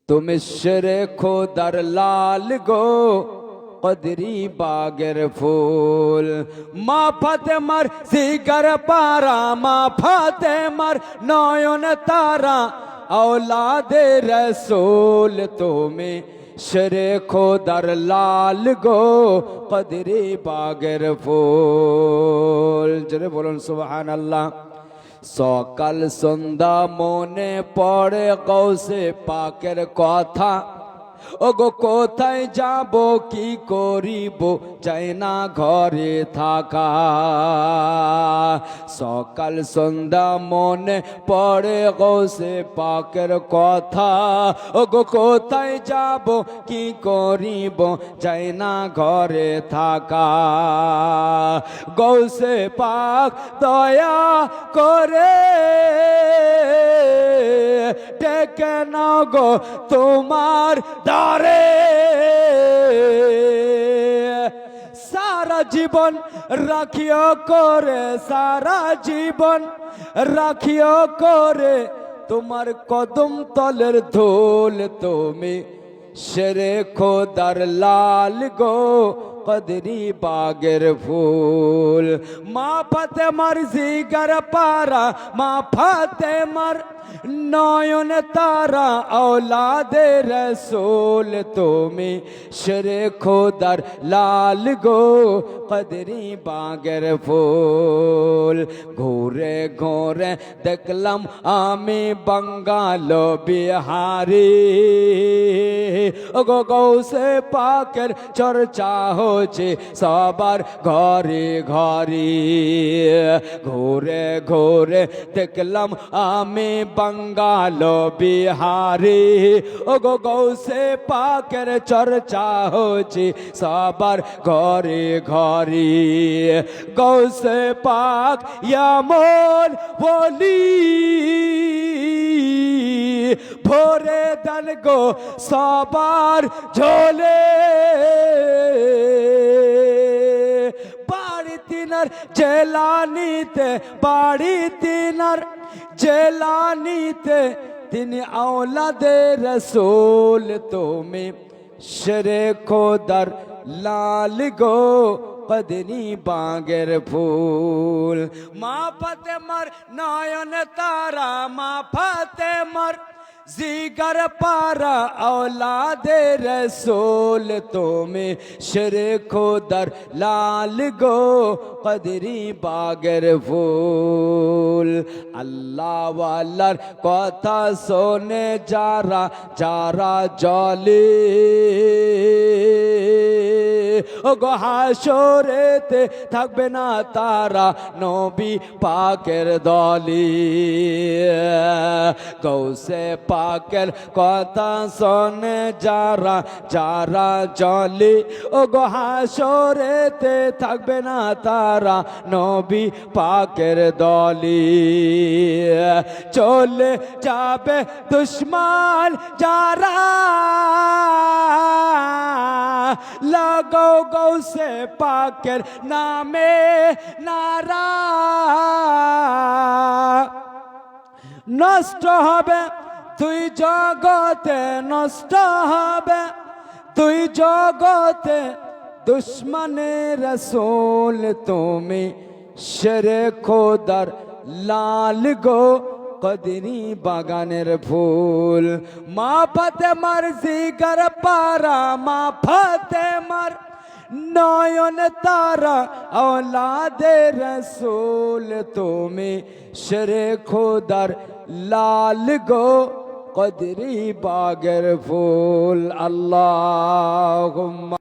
তুমি শেরে খোদার লাল গো কদরি বাগের ফুল। মা ফাতেমার জিগার পারা, মা ফাতেমার নয়ন তারা, औलादे रसूल তুমি শেরে খোদার লাল গো কদরি বাগের ফুল। জোরে বলুন সুবহানাল্লাহ। সকাল সন্ধ্যা মনে পড়ে গৌসে পাকের কথা, ওগো কোথায় যাব কি করিব চাই না ঘরে থাকা। সকাল সন্ধ্যা মনে পড়ে গৌসে পাকের কথা, ওগো কোথায় যাব কি করিব চাই না ঘরে থাকা। গৌসে পাক দয়া করে ডেকে নাও গো তোমার দারে। সারা জীবন রাখিও করে, সারা জীবন রাখিও করে তোমার কদম তলের ধুল। তুমি শেরে খোদার লাল গো কদরি বাগের ফুল। মা ফাতেমার জিগার পারা, মা ফাতেমার নয়ন তারা, औलादे रसूल তুমি শেরে খোদার লাল গো কদরি বাগের ফুল। ঘুরে ঘুরে দেখলাম আমি বাঙ্গাল বিহারি, ওগো গৌসে পাকের চর্চা হচ্ছে সবার ঘরে ঘরে। ঘুরে ঘুরে দেখলাম আমি বাঙ্গাল বিহারি, ওগো গৌসে পাকের চর্চা হচ্ছে সবার ঘরে ঘরে। গৌসে পাক এমন বলি ভরে দেন গো সবার ঝোলে। বাড়ি তিনার জেলানিতে, বাড়ি তিনার জেলানিতে, তিনি औलादे रसूल তুমি শেরে খোদার লাল গো কদরি বাগের ফুল। মা ফাতেমার নয়ন তারা, মা ফাতেমার জিগার পারা, औलादे रसूल তুমি শেরে খোদার লাল গো কদরি বাগের ফুল। আল্লাহ ওয়ালার কথা শোনে যারা যারা জলে, ওগো হাসরেতে থাকবে না তারা নবী পাকের দলে। গৌসে পাকের কথা শোনে যারা যারা জলে, ওগো হাসরেতে থাকবে না তারা নবী পাকের দলে। চলে যাবে দুশ্মন যারা, লাগাও গৌসে পাকের নামে নারা। নষ্ট হবে তুই জগতে, নষ্ট হবে তুই জগতে দুশ্মনে রসুল তুমি শেরে খোদার লাল গো কদরি বাগানের ফুল। মা ফাতেমার জিগার পারা, মা ফাতেমার নয়ন তারা, औलादे रसूल তুমি শেরে খোদার লাল গো কদরি বাগের ফুল। আল্লাহুম্মা